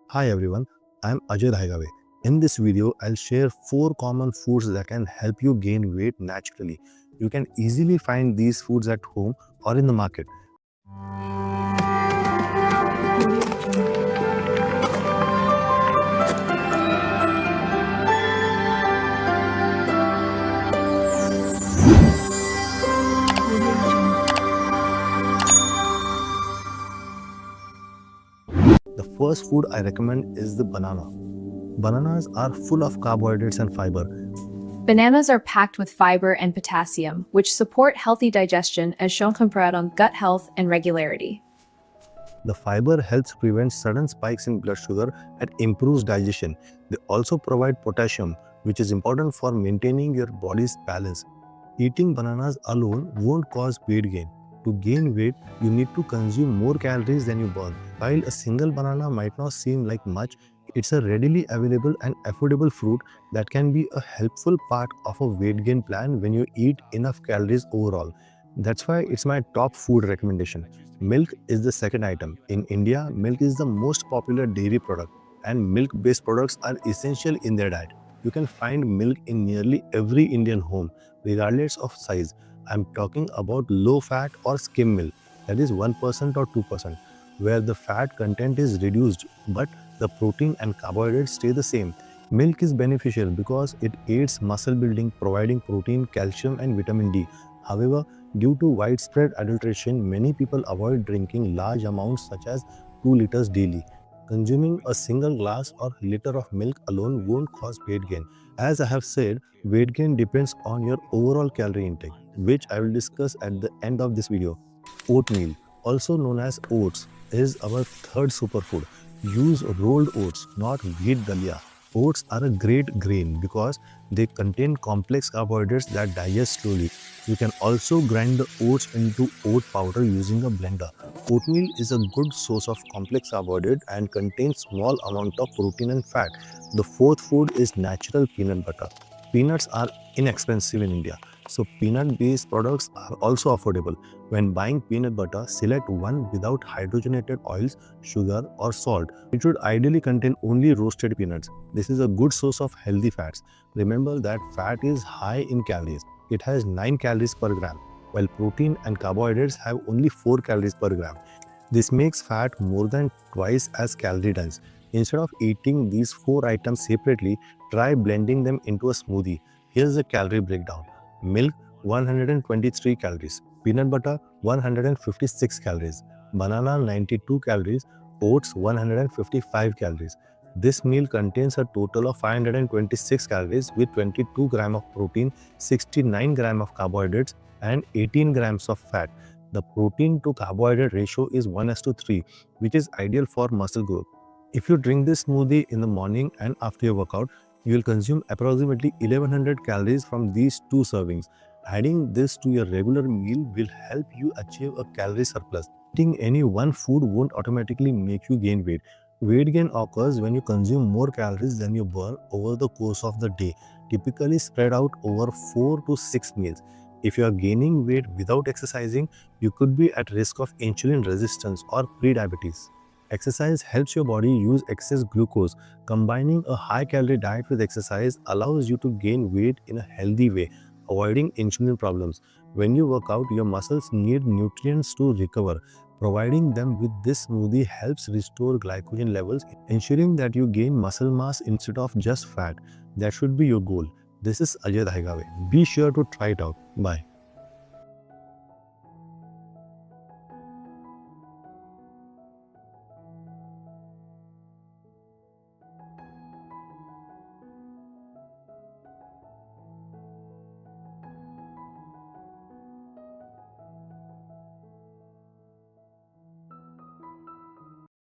Hi everyone, I'm Ajay Dhaygave. In this video, I'll share 4 common foods that can help you gain weight naturally. You can easily find these foods at home or in the market. The first food I recommend is the banana. Bananas are full of carbohydrates and fiber. Bananas are packed with fiber and potassium, which support healthy digestion as shown compared on gut health and regularity. The fiber helps prevent sudden spikes in blood sugar and improves digestion. They also provide potassium, which is important for maintaining your body's balance. Eating bananas alone won't cause weight gain. To gain weight, you need to consume more calories than you burn. While a single banana might not seem like much, it's a readily available and affordable fruit that can be a helpful part of a weight gain plan when you eat enough calories overall. That's why it's my top food recommendation. Milk is the second item. In India, milk is the most popular dairy product, and milk-based products are essential in their diet. You can find milk in nearly every Indian home, regardless of size. I'm talking about low-fat or skim milk, that is 1% or 2%, where the fat content is reduced, but the protein and carbohydrates stay the same. Milk is beneficial because it aids muscle building, providing protein, calcium, and vitamin D. However, due to widespread adulteration, many people avoid drinking large amounts such as 2 liters daily. Consuming a single glass or liter of milk alone won't cause weight gain. As I have said, weight gain depends on your overall calorie intake, which I will discuss at the end of this video. Oatmeal, also known as oats, is our third superfood. Use rolled oats, not wheat dalia. Oats are a great grain because they contain complex carbohydrates that digest slowly. You can also grind the oats into oat powder using a blender. Oatmeal is a good source of complex carbohydrate and contains small amount of protein and fat. The fourth food is natural peanut butter. Peanuts are inexpensive in India, so peanut-based products are also affordable. When buying peanut butter, select one without hydrogenated oils, sugar, or salt. It should ideally contain only roasted peanuts. This is a good source of healthy fats. Remember that fat is high in calories. It has 9 calories per gram, while protein and carbohydrates have only 4 calories per gram. This makes fat more than twice as calorie dense. Instead of eating these 4 items separately, try blending them into a smoothie. Here's the calorie breakdown. Milk 123 calories, peanut butter 156 calories, banana 92 calories, oats 155 calories. This meal contains a total of 526 calories with 22 grams of protein, 69 grams of carbohydrates, and 18 grams of fat. The protein to carbohydrate ratio is 1:3, which is ideal for muscle growth. If you drink this smoothie in the morning and after your workout, you will consume approximately 1100 calories from these 2 servings. Adding this to your regular meal will help you achieve a calorie surplus. Eating any one food won't automatically make you gain weight. Weight gain occurs when you consume more calories than you burn over the course of the day, typically spread out over 4 to 6 meals. If you are gaining weight without exercising, you could be at risk of insulin resistance or prediabetes. Exercise helps your body use excess glucose. Combining a high-calorie diet with exercise allows you to gain weight in a healthy way, avoiding insulin problems. When you work out, your muscles need nutrients to recover. Providing them with this smoothie helps restore glycogen levels, ensuring that you gain muscle mass instead of just fat. That should be your goal. This is Ajay Dhaygave. Be sure to try it out. Bye.